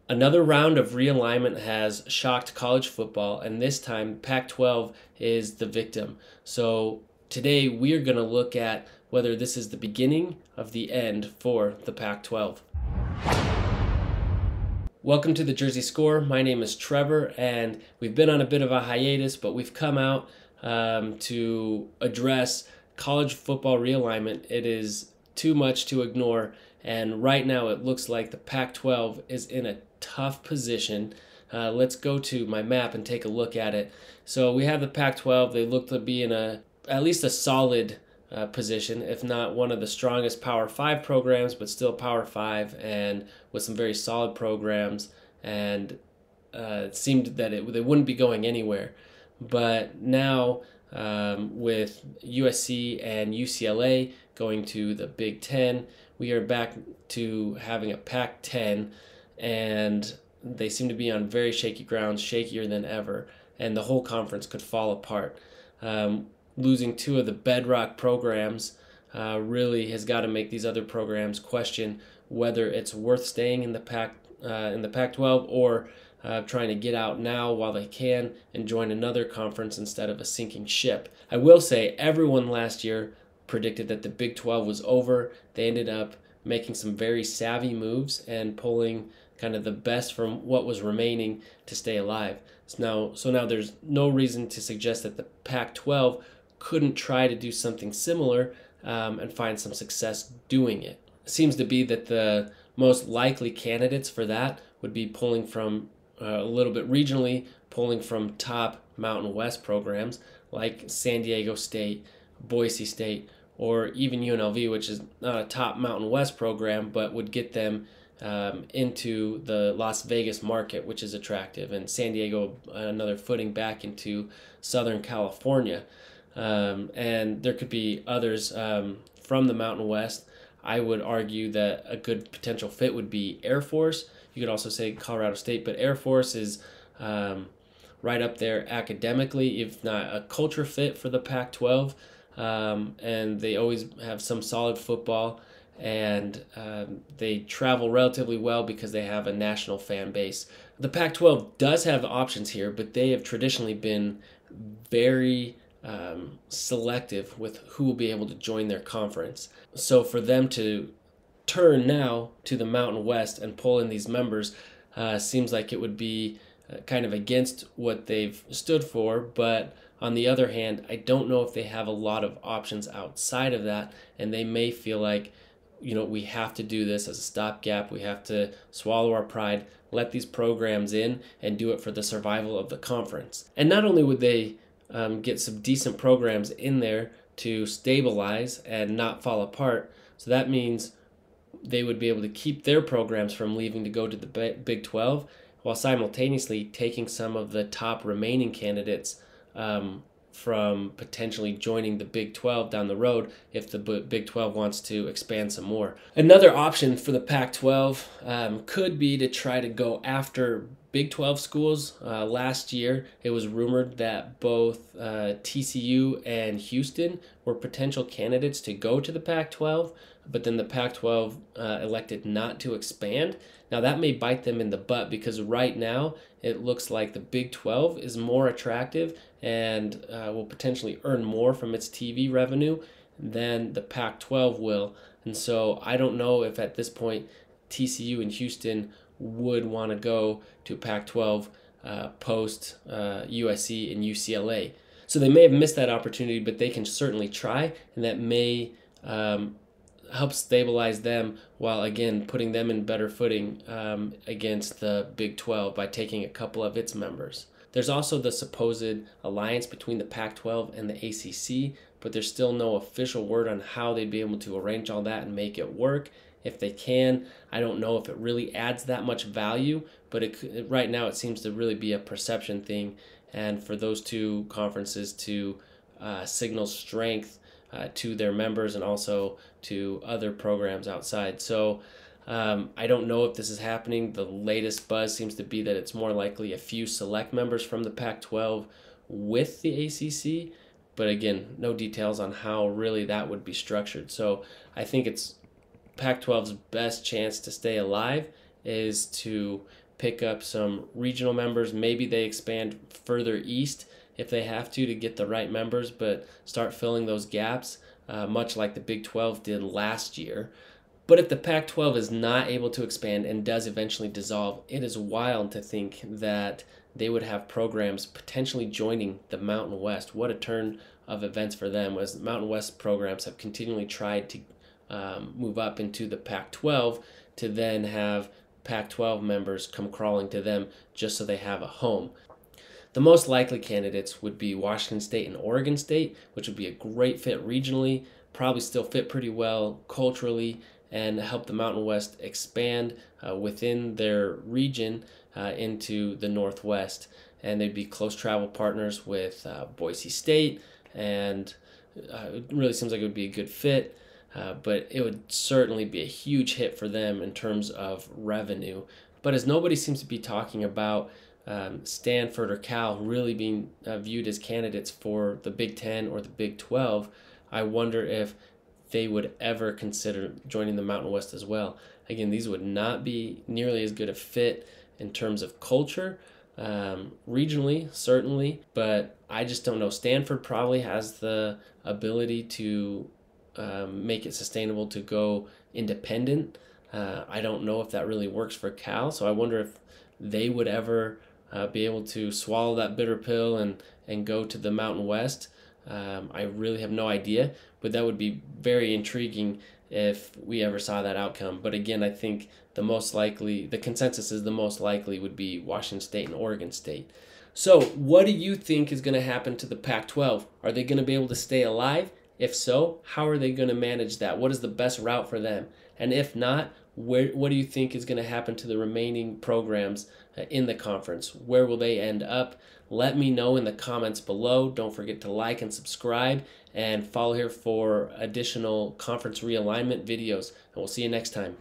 Another round of realignment has shocked college football, and this time Pac-12 is the victim. So today we are going to look at whether this is the beginning of the end for the Pac-12. Welcome to the Jersey Score. My name is Trevor, and we've been on a bit of a hiatus, but we've come out to address college football realignment. It is too much to ignore, and right now it looks like the Pac-12 is in a tough position. Let's go to my map and take a look at it. So we have the Pac-12. They look to be in at least a solid position, if not one of the strongest Power 5 programs, but still Power 5 and with some very solid programs. And it seemed that they wouldn't be going anywhere. But now with USC and UCLA going to the Big Ten, we are back to having a Pac-10, and they seem to be on very shaky ground, shakier than ever, and the whole conference could fall apart. Losing two of the bedrock programs really has got to make these other programs question whether it's worth staying in the Pac-12 or trying to get out now while they can and join another conference instead of a sinking ship. I will say everyone last year predicted that the Big 12 was over. They ended up making some very savvy moves and pulling kind of the best from what was remaining to stay alive. So now there's no reason to suggest that the Pac-12 couldn't try to do something similar and find some success doing it. It seems to be that the most likely candidates for that would be pulling from a little bit regionally, pulling from top Mountain West programs like San Diego State, Boise State, or even UNLV, which is not a top Mountain West program, but would get them into the Las Vegas market, which is attractive, and San Diego another footing back into Southern California. And there could be others from the Mountain West. I would argue that a good potential fit would be Air Force. You could also say Colorado State, but Air Force is right up there academically, if not a culture fit for the Pac-12. And they always have some solid football, and they travel relatively well because they have a national fan base. The Pac-12 does have options here, but they have traditionally been very selective with who will be able to join their conference. So for them to turn now to the Mountain West and pull in these members seems like it would be kind of against what they've stood for, but on the other hand, I don't know if they have a lot of options outside of that, and they may feel like, we have to do this as a stopgap. We have to swallow our pride, let these programs in, and do it for the survival of the conference. And not only would they get some decent programs in there to stabilize and not fall apart, so that means they would be able to keep their programs from leaving to go to the Big 12, while simultaneously taking some of the top remaining candidates from potentially joining the Big 12 down the road if the Big 12 wants to expand some more. Another option for the Pac-12 could be to try to go after Big 12 schools. Last year, it was rumored that both TCU and Houston were potential candidates to go to the Pac-12, but then the Pac-12 elected not to expand. Now that may bite them in the butt because right now it looks like the Big 12 is more attractive and will potentially earn more from its TV revenue than the Pac-12 will. And so I don't know if at this point TCU and Houston would want to go to Pac-12 post USC and UCLA. So they may have missed that opportunity, but they can certainly try, and that may help stabilize them while, again, putting them in better footing against the Big 12 by taking a couple of its members. There's also the supposed alliance between the Pac-12 and the ACC, but there's still no official word on how they'd be able to arrange all that and make it work. If they can, I don't know if it really adds that much value, but right now it seems to really be a perception thing, and for those two conferences to signal strength to their members and also to other programs outside. So I don't know if this is happening. The latest buzz seems to be that it's more likely a few select members from the Pac-12 with the ACC, but again, no details on how really that would be structured. So I think it's Pac-12's best chance to stay alive is to pick up some regional members. Maybe they expand further east if they have to get the right members, but start filling those gaps, much like the Big 12 did last year. But if the Pac-12 is not able to expand and does eventually dissolve, it is wild to think that they would have programs potentially joining the Mountain West. What a turn of events for them, as the Mountain West programs have continually tried to move up into the Pac-12 to then have Pac-12 members come crawling to them just so they have a home. The most likely candidates would be Washington State and Oregon State, which would be a great fit regionally, probably still fit pretty well culturally, and help the Mountain West expand within their region into the Northwest. And they'd be close travel partners with Boise State, and it really seems like it would be a good fit. But it would certainly be a huge hit for them in terms of revenue. But as nobody seems to be talking about Stanford or Cal really being viewed as candidates for the Big 10 or the Big 12, I wonder if they would ever consider joining the Mountain West as well. Again, these would not be nearly as good a fit in terms of culture, regionally, certainly, but I just don't know. Stanford probably has the ability to make it sustainable to go independent. I don't know if that really works for Cal, so I wonder if they would ever be able to swallow that bitter pill and go to the Mountain West. I really have no idea, but that would be very intriguing if we ever saw that outcome. But again, I think the consensus is the most likely would be Washington State and Oregon State. So what do you think is going to happen to the Pac-12? Are they going to be able to stay alive? If so, how are they going to manage that? What is the best route for them? And if not, what do you think is going to happen to the remaining programs in the conference? Where will they end up? Let me know in the comments below. Don't forget to like and subscribe, and follow here for additional conference realignment videos. And we'll see you next time.